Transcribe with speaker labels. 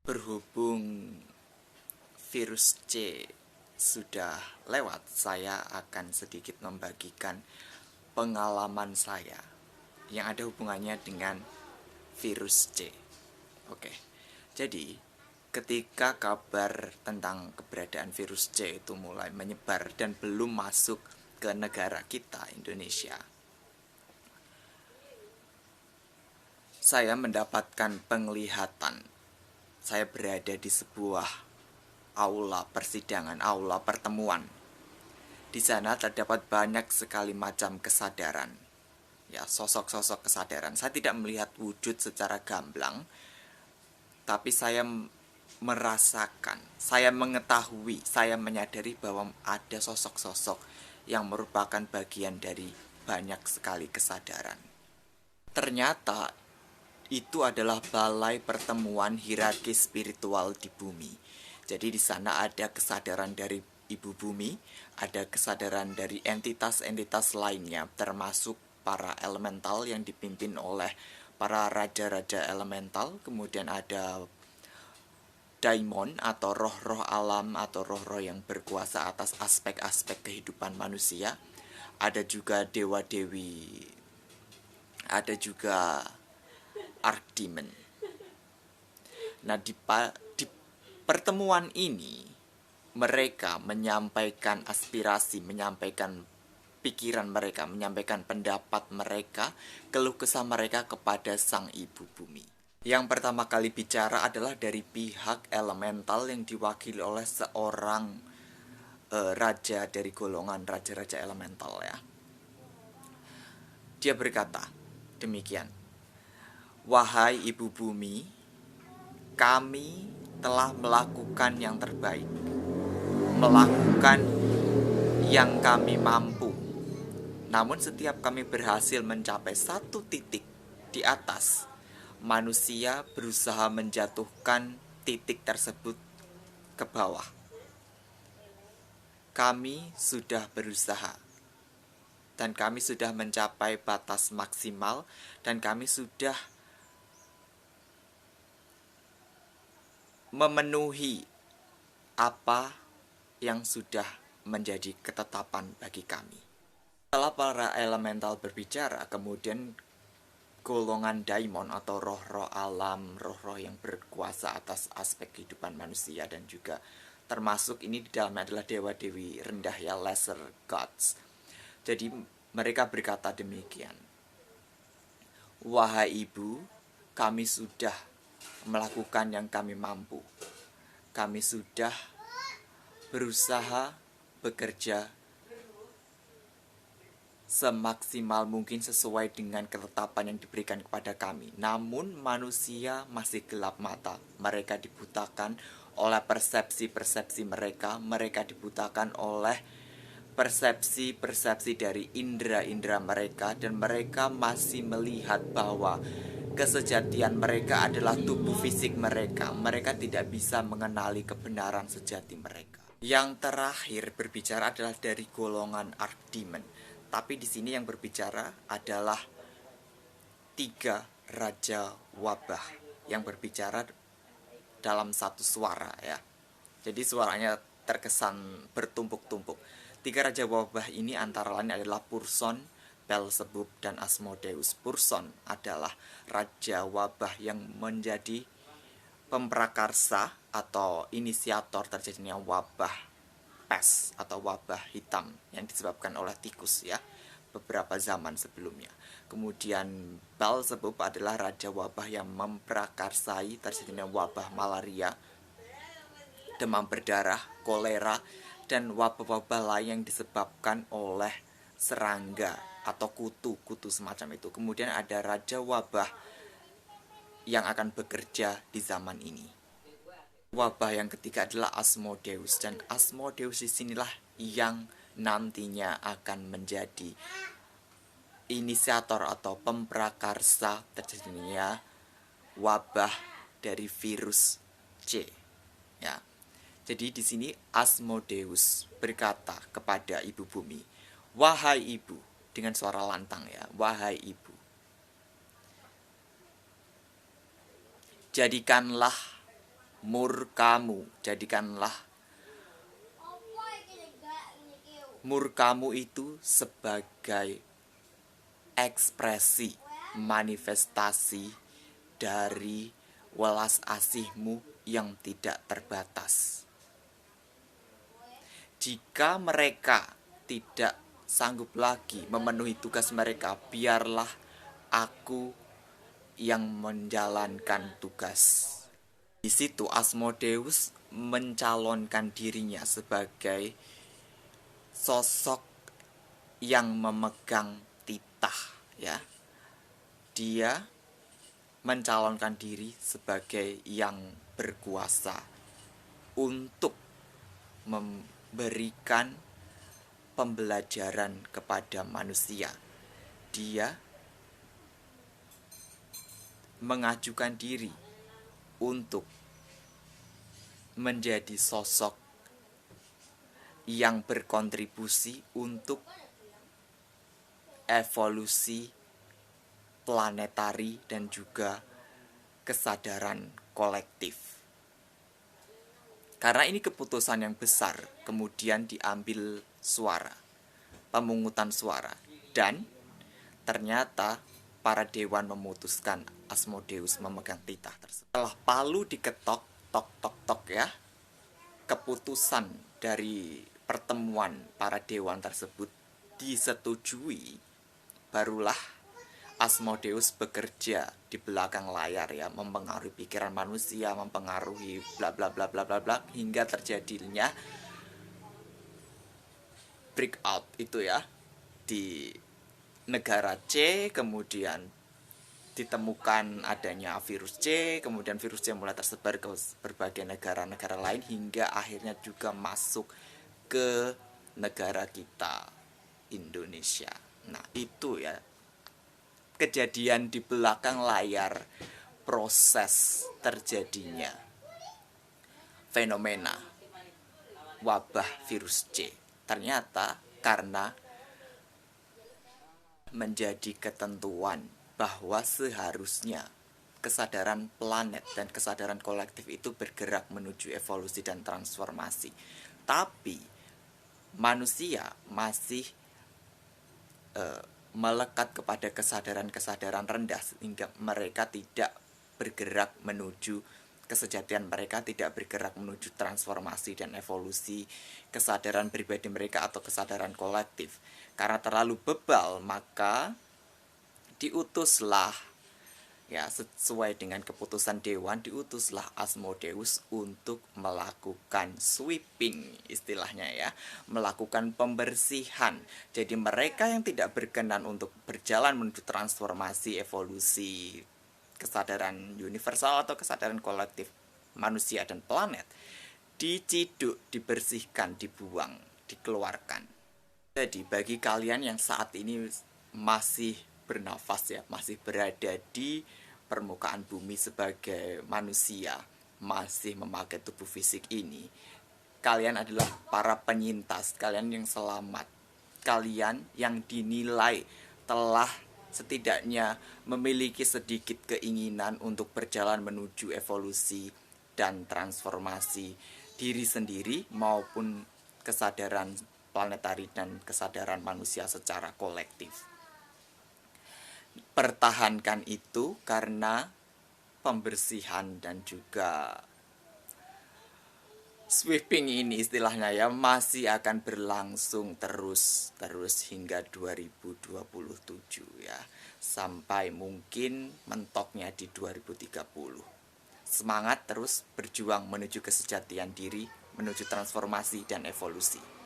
Speaker 1: Berhubung virus C sudah lewat, saya akan sedikit membagikan pengalaman saya yang ada hubungannya dengan virus C. Oke, jadi ketika kabar tentang keberadaan virus C itu mulai menyebar dan belum masuk ke negara kita, Indonesia, saya mendapatkan penglihatan. Saya berada di sebuah aula persidangan, aula pertemuan. Di sana terdapat banyak sekali macam kesadaran. Ya, sosok-sosok kesadaran. Saya tidak melihat wujud secara gamblang, tapi saya merasakan, saya mengetahui, saya menyadari bahwa ada sosok-sosok yang merupakan bagian dari banyak sekali kesadaran. Ternyata itu adalah balai pertemuan hierarki spiritual di bumi. Jadi di sana ada kesadaran dari ibu bumi, ada kesadaran dari entitas-entitas lainnya, termasuk para elemental yang dipimpin oleh para raja-raja elemental. Kemudian ada daimon atau roh-roh alam atau roh-roh yang berkuasa atas aspek-aspek kehidupan manusia. Ada juga dewa-dewi, ada juga Archdemon. Nah, di pertemuan ini mereka menyampaikan aspirasi, menyampaikan pikiran mereka, menyampaikan pendapat mereka, keluh kesah mereka kepada sang ibu bumi. Yang pertama kali bicara adalah dari pihak elemental yang diwakili oleh seorang raja dari golongan raja-raja elemental ya. Dia berkata demikian: "Wahai ibu bumi, kami telah melakukan yang terbaik, melakukan yang kami mampu. Namun setiap kami berhasil mencapai satu titik di atas, manusia berusaha menjatuhkan titik tersebut ke bawah. Kami sudah berusaha, dan kami sudah mencapai batas maksimal, dan kami sudah memenuhi apa yang sudah menjadi ketetapan bagi kami." Setelah para elemental berbicara, kemudian golongan daimon atau roh-roh alam, roh-roh yang berkuasa atas aspek kehidupan manusia, dan juga termasuk ini di dalamnya adalah dewa-dewi rendah ya, lesser gods. Jadi mereka berkata demikian: "Wahai ibu, kami sudah melakukan yang kami mampu. Kami sudah berusaha bekerja semaksimal mungkin sesuai dengan ketetapan yang diberikan kepada kami. Namun manusia masih gelap mata. Mereka dibutakan oleh persepsi-persepsi mereka. Mereka dibutakan oleh persepsi-persepsi dari indera-indera mereka. Dan mereka masih melihat bahwa kesejatian mereka adalah tubuh fisik mereka. Mereka tidak bisa mengenali kebenaran sejati mereka." Yang terakhir berbicara adalah dari golongan Archdemon. Tapi di sini yang berbicara adalah 3 raja wabah yang berbicara dalam satu suara ya. Jadi suaranya terkesan bertumpuk-tumpuk. 3 raja wabah ini antara lain adalah Purson, Beelzebub, dan Asmodeus. Purson adalah raja wabah yang menjadi pemprakarsa atau inisiator terjadinya wabah pes atau wabah hitam yang disebabkan oleh tikus ya, beberapa zaman sebelumnya. Kemudian Beelzebub adalah raja wabah yang memprakarsai terjadinya wabah malaria, demam berdarah, kolera, dan wabah-wabah lain yang disebabkan oleh serangga atau kutu semacam itu. Kemudian ada raja wabah yang akan bekerja di zaman ini. Wabah yang ketiga adalah Asmodeus, dan Asmodeus disinilah yang nantinya akan menjadi inisiator atau pemprakarsa terjadinya wabah dari virus C. Ya. Jadi di sini Asmodeus berkata kepada ibu bumi, "Wahai ibu," dengan suara lantang ya, "wahai ibu, jadikanlah murkamu, jadikanlah murkamu itu sebagai ekspresi, manifestasi dari welas asihmu yang tidak terbatas. Jika mereka tidak sanggup lagi memenuhi tugas mereka, biarlah aku yang menjalankan tugas. Di situ Asmodeus mencalonkan dirinya sebagai sosok yang memegang titah, ya. Dia mencalonkan diri sebagai yang berkuasa untuk memberikan pembelajaran kepada manusia. Dia mengajukan diri untuk menjadi sosok yang berkontribusi untuk evolusi planetari dan juga kesadaran kolektif. Karena ini keputusan yang besar, kemudian diambil suara, pemungutan suara, dan ternyata para dewan memutuskan Asmodeus memegang titah tersebut. Setelah palu diketok, tok tok tok ya, keputusan dari pertemuan para dewan tersebut disetujui, barulah Asmodeus bekerja di belakang layar, ya, mempengaruhi pikiran manusia, mempengaruhi bla bla bla bla bla bla, hingga terjadinya breakout itu, ya, di negara C. Kemudian ditemukan adanya virus C, kemudian virus C mulai tersebar ke berbagai negara-negara lain hingga akhirnya juga masuk ke negara kita, Indonesia. Nah, itu ya kejadian di belakang layar proses terjadinya fenomena wabah virus C. Ternyata karena menjadi ketentuan bahwa seharusnya kesadaran planet dan kesadaran kolektif itu bergerak menuju evolusi dan transformasi. Tapi manusia masih melekat kepada kesadaran-kesadaran rendah sehingga mereka tidak bergerak menuju kesejatian, mereka tidak bergerak menuju transformasi dan evolusi kesadaran pribadi mereka atau kesadaran kolektif. Karena terlalu bebal, maka diutuslah, ya, sesuai dengan keputusan dewan, diutuslah Asmodeus untuk melakukan sweeping, istilahnya, ya, melakukan pembersihan. Jadi mereka yang tidak berkenan untuk berjalan menuju transformasi evolusi kesadaran universal atau kesadaran kolektif manusia dan planet, diciduk, dibersihkan, dibuang, dikeluarkan. Jadi bagi kalian yang saat ini masih bernafas, ya, masih berada di permukaan bumi sebagai manusia, masih memakai tubuh fisik ini, kalian adalah para penyintas, kalian yang selamat, kalian yang dinilai telah setidaknya memiliki sedikit keinginan untuk berjalan menuju evolusi dan transformasi diri sendiri maupun kesadaran planetari dan kesadaran manusia secara kolektif. Pertahankan itu karena pembersihan dan juga sweeping ini, istilahnya, ya, masih akan berlangsung terus hingga 2027, ya, sampai mungkin mentoknya di 2030. Semangat terus berjuang menuju kesejatian diri, menuju transformasi dan evolusi.